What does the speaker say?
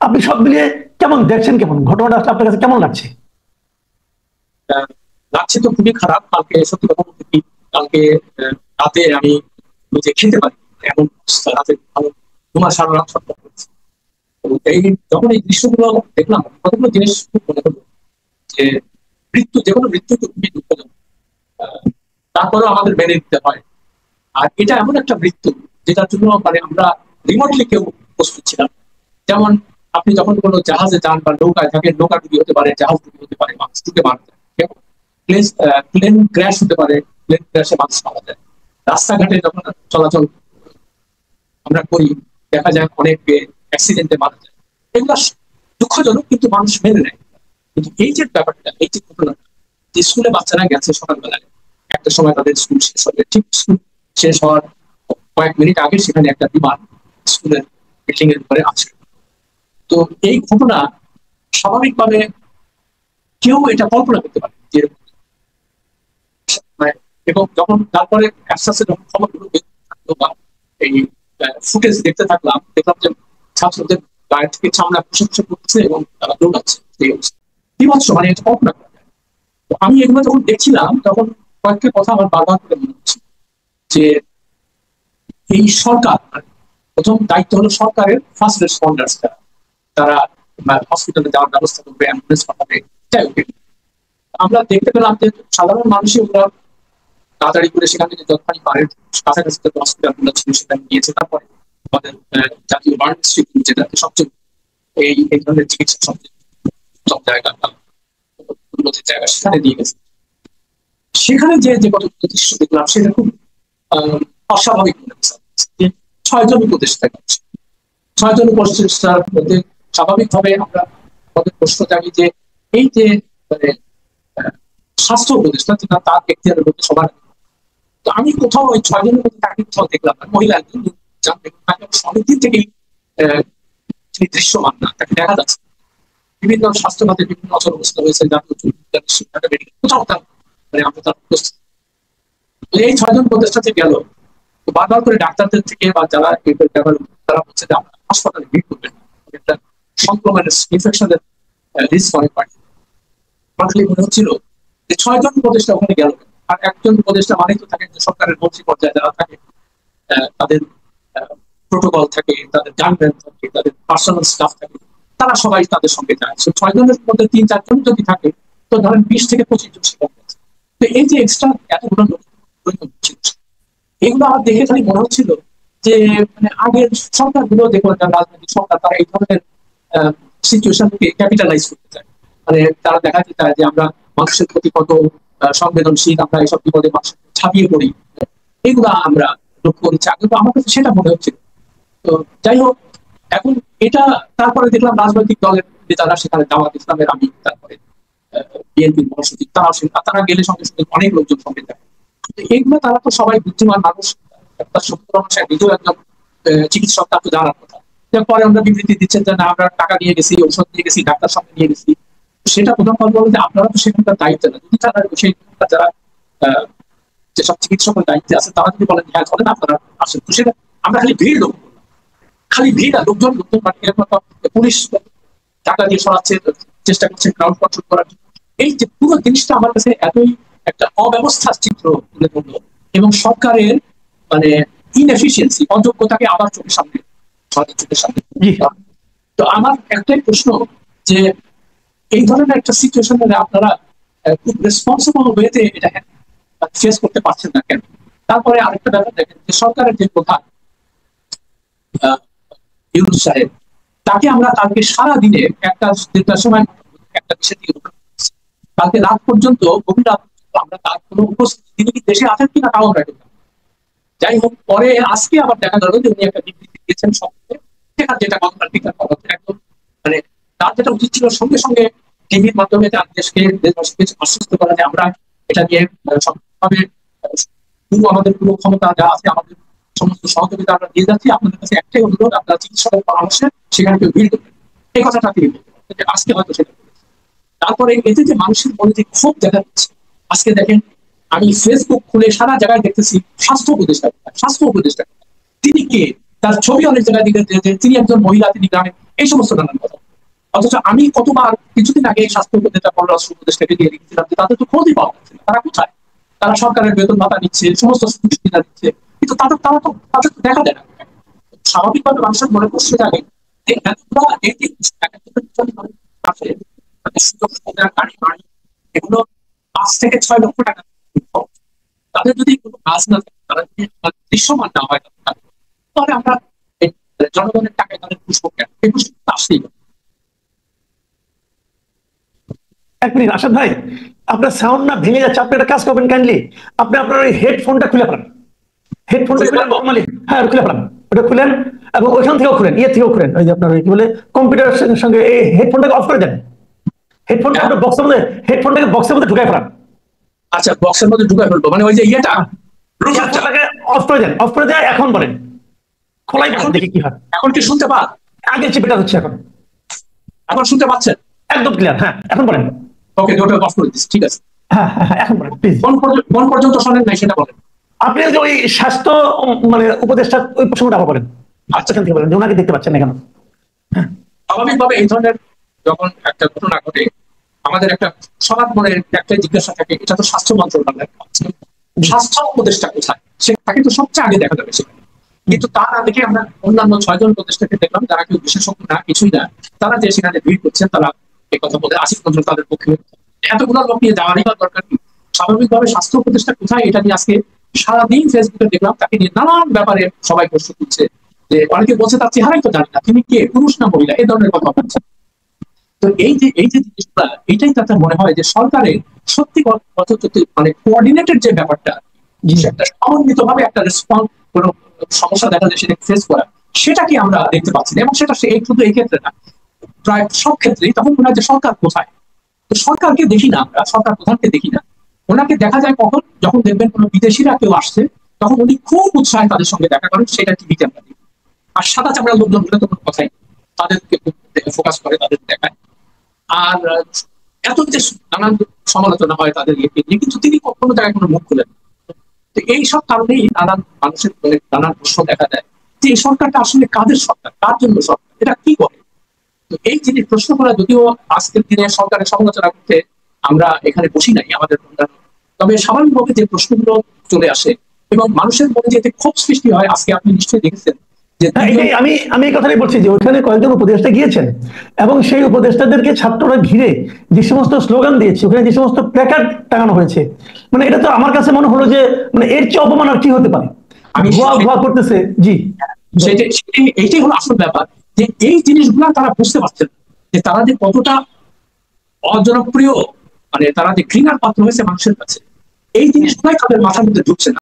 আপনি সব মিলিয়ে কেমন দেখছেন, কেমন ঘটনাটা আসলে আপনার কাছে কেমন লাগছে? আহ, লাগছে তো খুবই খারাপ। কালকে সত্যি কথা বলতে কি, কালকে রাতে আমি নিজে খেতে পারি এমন অবস্থা। রাতে ভালো তোমার সারা রাত সব করেছি। তো এই যখন এই দৃশ্যগুলো দেখলাম, কতগুলো জিনিস খুব মনে হলো যে মৃত্যু, যে কোনো মৃত্যু তো খুবই দুঃখজনক। আহ, তারপরেও আমাদের মেনে নিতে হয়। আর এটা এমন একটা মৃত্যু যেটার জন্য মানে আমরা রিমোটলি কেউ প্রস্তুত ছিলাম না। যেমন আপনি যখন কোনো জাহাজে যান বা নৌকায় থাকেন, নৌকা ডুবি হতে পারে, জাহাজ ডুবি হতে পারে, মানুষ ডুবে মারা যায়। প্লেন প্লেন ক্র্যাশ হতে পারে, প্লেন ক্র্যাশে মানুষ মারা যায়। রাস্তাঘাটে যখন চলাচল আমরা করি, দেখা যায় অনেক অ্যাক্সিডেন্টে মারা যায়। এগুলো দুঃখজনক, কিন্তু মানুষ মেনে নেয়। কিন্তু এই যে ব্যাপারটা, এই যে ঘটনাটা, যে স্কুলে বাচ্চারা গেছে সকালবেলায়, একটা সময় তাদের স্কুল শেষ হবে, ঠিক স্কুল শেষ হওয়ার কয়েক মিনিট আগে সেখানে একটা বিমান স্কুলের বিল্ডিং এর উপরে আছে। তো এই ঘটনা স্বাভাবিকভাবে কেউ এটা কল্পনা করতে পারে যে এরকম হয়। এবং যখন তারপরে আস্তে আস্তে যখন খবরগুলো দেখতে থাকলো বা এই ফুটেজ দেখতে থাকলাম, দেখলাম যে ছাত্রদের গায়ে থেকে চামড়া খসে খসে পড়ছে এবং তারা দৌড়াচ্ছে। এই অবস্থা বিভৎস, মানে এটা কল্পনা করা যায় না। তো আমি এগুলো যখন দেখছিলাম, তখন কয়েকটা কথা আমার বারবার করে মনে হচ্ছে যে এই সরকার, প্রথম দায়িত্ব হলো সরকারের ফার্স্ট রেসপন্ডার্স, তারা হসপিটালে যাওয়ার ব্যবস্থা করবে, অ্যাম্বুলেন্স পাঠাবে, যাই হোক। আমরা দেখতে পেলাম যে সাধারণ মানুষই ওরা তাড়াতাড়ি করে সেখান থেকে যতখানি পারে কাছাকাছি যে হসপিটাল গুলো ছিল সেখানে নিয়েছে। তারপরে আমাদের জাতীয় বার্ন ইনস্টিটিউট, যেটাতে সবচেয়ে এই ধরনের চিকিৎসা সবচেয়ে সব জায়গা বা উন্নতির জায়গা, সেখানে নিয়ে গেছে। সেখানে যে যে কত দৃশ্য দেখলাম, সেটা খুব অস্বাভাবিক মনে হচ্ছে। যে 6 জন উপদেষ্টা, 6 জন উপদেষ্টার মধ্যে স্বাভাবিকভাবে আমরা আমাদের প্রশ্ন জাগি যে এই যে মানে আহ, স্বাস্থ্য উপদেষ্টা, যেটা তার এখতিয়ারের মধ্যে সবার। তো আমি কোথাও ওই 6 জনের মধ্যে তাকে কোথাও দেখলাম না। মহিলা একজন জানবে, তাকে অনেকদিন থেকেই আহ, তিনি দৃশ্যমান না, তাকে দেখা যাচ্ছে। বিভিন্ন স্বাস্থ্য খাতে বিভিন্ন অচল অবস্থা হয়েছে, জাতীয় শিক্ষাটা মেডিকেল কোথাও তার মানে আমরা তার উপস্থিত। এই 6 জন উপদেষ্টা যে গেল, তো বারবার করে ডাক্তারদের থেকে বা যারা এই ব্যাপার, তারা বলছে যে আপনারা হাসপাতালে ভিড় করবেন না, একটা সংক্রমণের ইনফেকশনের রিস্ক অনেক বাড়ে। আমার খালি মনে হচ্ছিল যে 6 জন উপদেষ্টা ওখানে গেল, আর একজন উপদেষ্টা মানেই তো থাকে যে সরকারের মন্ত্রী পর্যায়ে যারা থাকে, তাদের প্রোটোকল থাকে, তাদের গানম্যান থাকে, তাদের পার্সোনাল স্টাফ থাকে, তারা সবাই তাদের সঙ্গে যায়। 6 জনের মধ্যে 3-4 জন যদি থাকে, তো ধরেন 20 থেকে 25 জন সেখানে আছে। তো এই যে এক্সট্রা এতগুলো লোক ছিল, এগুলো আমার দেখে খালি মনে হচ্ছিল যে মানে আগের সরকারগুলো, দেখো রাজনৈতিক সরকার, তারা এই ধরনের সিচুয়েশনকে ক্যাপিটালাইজ করতে চায়। মানে তারা দেখাতে চায় যে আমরা মানুষের প্রতি কত সংবেদনশীল, আমরা এইসব বিপদে মানুষের ছাপিয়ে পড়ি। এগুলা আমরা লক্ষ্য করেছি আগে, তো আমার কাছে সেটা মনে হচ্ছিল। তো যাই হোক, এখন এটা তারপরে দেখলাম রাজনৈতিক দলের নেতারা সেখানে, জামাত ইসলামের আমি, তারপরে বিএনপির মহাসচিব, তারা গেলে সঙ্গে সঙ্গে অনেক লোকজন সঙ্গে যায়। এইগুলো তারা তো সবাই বুদ্ধিমান মানুষ। একটা সত্তর মানুষ নিজেও একজন চিকিৎসক, তার তো জানার কথা। পরে আমরা বিবৃতি দিচ্ছেন যে না, আমরা টাকা নিয়ে গেছি, ঔষধ নিয়ে গেছি, ডাক্তার সঙ্গে নিয়ে গেছি। সেটা প্রথম কথা বলবো যে আপনারা তো সেখানকার দায়িত্ব না, যদি তারা সেই যারা আহ, যেসব চিকিৎসকের দায়িত্বে আছে, তারা যদি বলেন হ্যাঁ চলেন আপনারা আসেন, তো সেটা আমরা খালি ভিড় লোক, খালি ভিড় আর লোকজন লোকজন মানে এরকম পুলিশ টাকা দিয়ে সরাচ্ছে, চেষ্টা করছে ক্রাউড কন্ট্রোল করার জন্য। এই যে পুরো জিনিসটা আমার কাছে এতই একটা অব্যবস্থার চিত্র তুলে ধরলো, এবং সরকারের মানে ইনএফিসিয়েন্সি, অযোগ্যতাকে আবার চোখের সামনে, সরকার চোখের সামনে। জি। তো আমার একটাই প্রশ্ন যে এই ধরনের একটা সিচুয়েশন আপনারা খুব রেসপন্সিবল ওয়েতে এটা ফেস করতে পারছেন না কেন? তারপরে আরেকটা ব্যাপার দেখেন যে সরকারের যে প্রধান ইউনূস সাহেব, তাকে আমরা কালকে সারা দিনে একটা দেড়টার সময় একটা দেশের দিকে কালকে রাত পর্যন্ত, গভীর রাত পর্যন্ত আমরা তার কোনো উপস্থিতি, তিনি কি দেশে আছেন কিনা তাও আমরা জানি না। যাই হোক, পরে আজকে আবার দেখা গেল যে উনি একটা বিবৃতি দিয়েছেন সবকে, সেখানে যেটা গতকাল ঠিক একদম মানে তার যেটা উচিত ছিল সঙ্গে সঙ্গে টিভির মাধ্যমে তার দেশকে, দেশবাসীকে আশ্বস্ত করা যে আমরা এটা নিয়ে সবভাবে পুরো আমাদের পুরো ক্ষমতা যা আছে, আমাদের সমস্ত সহযোগিতা আমরা দিয়ে যাচ্ছি, আপনাদের কাছে একটাই অনুরোধ, আপনারা চিকিৎসকের পরামর্শে সেখানে কেউ ভিড় করবেন। এই কথাটা তিনি বলতে, আজকে হয়তো সেটা। তারপরে এতে যে মানুষের মনে যে ক্ষোভ দেখা যাচ্ছে, আজকে দেখেন আমি ফেসবুক খুলে সারা জায়গায় দেখতেছি স্বাস্থ্য উপদেষ্টা, স্বাস্থ্য উপদেষ্টা তিনি কে? তার ছবি অনেক জায়গায় দিকে যে তিনি একজন মহিলা, তিনি গ্রামে, এই সমস্ত নানান কথা। অথচ আমি কতবার কিছুদিন আগে স্বাস্থ্য উপদেষ্টা, পররাষ্ট্র উপদেষ্টাকে দিয়ে লিখেছিলাম যে তাদের তো খোঁজই পাওয়া যাচ্ছে না, তারা কোথায়? তারা সরকারের বেতন ভাতা নিচ্ছে, সমস্ত সুযোগ সুবিধা দিচ্ছে, কিন্তু তাদের তো দেখা যায় না। স্বাভাবিকভাবে মানুষের মনে প্রশ্ন জাগে যে এই যে সুযোগ সুবিধা, গাড়ি বাড়ি, এগুলো 5 থেকে 6 লক্ষ টাকা, তাদের যদি কোনো কাজ না থাকে, তারা যদি দৃশ্যমান না হয়, তাহলে আমরা জনগণের টাকায় তাদের পুষ্প কেন, এই পুষ্প আসতেই হবে। এক মিনিট আসাদ ভাই, আপনার সাউন্ড না ভেঙে যাচ্ছে, আপনি একটা কাজ করবেন কাইন্ডলি, আপনি আপনার ওই হেডফোনটা খুলে ফেলান, হেডফোনটা খুলে নর্মালি, হ্যাঁ খুলে ফেলান, ওটা খুলেন এবং ওইখান থেকেও খুলেন, থেকেও খুলেন, ওই যে আপনার কি বলে কম্পিউটারের সঙ্গে এই হেডফোনটাকে অফ করে দেন, হেডফোনটা আপনার বক্সের মধ্যে, হেডফোনটাকে বক্সের মধ্যে ঢুকাই ফেলান। আচ্ছা, বক্সের মধ্যে ঢুকাই ফেলবো, মানে ওই যে ইয়েটা অফ করে দেন, অফ করে দেয়, এখন বলেন, খোলাই এখন দেখি কি হয়। এখন কি শুনতে পান? আগে চেপে হচ্ছে, এখন শুনতে পাচ্ছেন? একদম ক্লিয়ার, হ্যাঁ এখন বলেন। ওকে, ওটা অফ করে দিচ্ছি, ঠিক আছে। হ্যাঁ হ্যাঁ এখন বলেন প্লিজ। কোন পর্যন্ত শোনেন নাই সেটা বলেন। আপনি যে ওই স্বাস্থ্য মানে উপদেষ্টা ওই প্রসঙ্গটা আবার বলেন, আচ্ছা এখান থেকে বলেন যে ওনাকে দেখতে পাচ্ছেন না কেন। স্বাভাবিকভাবে এই ধরনের যখন একটা ঘটনা ঘটে, আমাদের একটা সবার মনে একটা জিজ্ঞাসা থাকে, এটা তো স্বাস্থ্য মন্ত্রণালয়, স্বাস্থ্য উপদেষ্টা কোথায়? সে তাকে তো সবচেয়ে আগে দেখা যাবে সেখানে, কিন্তু তা না দেখে আমরা অন্যান্য 6 জন উপদেষ্টাকে দেখলাম, যারা কেউ বিশেষজ্ঞ না, কিছুই না, তারা যে সেখানে ভিড় করছেন, তারা এই কথা বলে আসিফ নজরুল তাদের পক্ষে। এতগুলো লোক নিয়ে যাওয়ারই বা দরকার কি? স্বাভাবিকভাবে স্বাস্থ্য উপদেষ্টা কোথায় এটা নিয়ে আজকে সারাদিন ফেসবুকে দেখলাম, তাকে নিয়ে নানান ব্যাপারে সবাই প্রশ্ন তুলছে, যে অনেকে বলছে তার চেহারাই তো জানি না, তিনি কে, পুরুষ না মহিলা, এই ধরনের কথা বলছে। তো এই যে জিনিসটা, এটাই তাতে মনে হয় যে সরকারের সত্যি মানে কোঅর্ডিনেটেড যে ব্যাপারটা, একটা সমন্বিত ভাবে একটা রেসপন্স, কোনো সমস্যা দেখা যায় সেটা ফেস করা, সেটাকে আমরা দেখতে পাচ্ছি না। এবং সেটা শুধু এই ক্ষেত্রে না, প্রায় সব ক্ষেত্রেই তখন মনে হয় যে সরকার কোথায়? তো সরকারকে দেখি না আমরা, সরকার প্রধানকে দেখি না। ওনাকে দেখা যায় কখন? যখন দেখবেন কোনো বিদেশিরা কেউ আসছে, তখন উনি খুব উৎসাহে তাদের সঙ্গে দেখা করেন, সেটা টিভিতে আমরা দেখি। আর সাদা চামড়া লোকজন হলে তো কোনো কথাই, তাদেরকে ফোকাস করে, তাদের দেখায়। আর এত যে নানান সমালোচনা হয় তাদের ইয়েকে নিয়ে, কিন্তু তিনি কোনো জায়গায় কোনো মুখ খুলেন। তো এই সব কারণেই নানান মানুষের নানান প্রশ্ন দেখা দেয় যে এই সরকারটা আসলে কাদের সরকার, কার জন্য সরকার, এটা কি করে? তো এই জিনিস প্রশ্ন করা, যদিও আজকের দিনে সরকারের সমালোচনা করতে আমরা এখানে বসি নাই আমাদের, তবে স্বাভাবিকভাবে যে প্রশ্নগুলো চলে আসে এবং মানুষের মনে যে ক্ষোভ সৃষ্টি হয়, আজকে আপনি নিশ্চয়ই দেখেছেন যে আমি এই কথাটাই বলছি যে ওইখানে কয়েকজন উপদেষ্টা গিয়েছেন এবং সেই উপদেষ্টাদেরকে ছাত্ররা ঘিরে যে সমস্ত স্লোগান দিয়েছে, ওখানে যে সমস্ত প্ল্যাকার্ড টাঙানো হয়েছে, মানে এটা তো আমার কাছে মনে হলো যে মানে এর চেয়ে অপমান আর কি হতে পারে। আমি ভুয়া করতেছে, জি এইটাই হলো আসল ব্যাপার, যে এই জিনিসগুলা তারা বুঝতে পারছেন যে তারা যে কতটা অজনপ্রিয়, মানে তারা যে ঘৃণার পাত্র হয়েছে মানুষের কাছে, এই জিনিসগুলাই তাদের মাথার মধ্যে ঢুকছে না।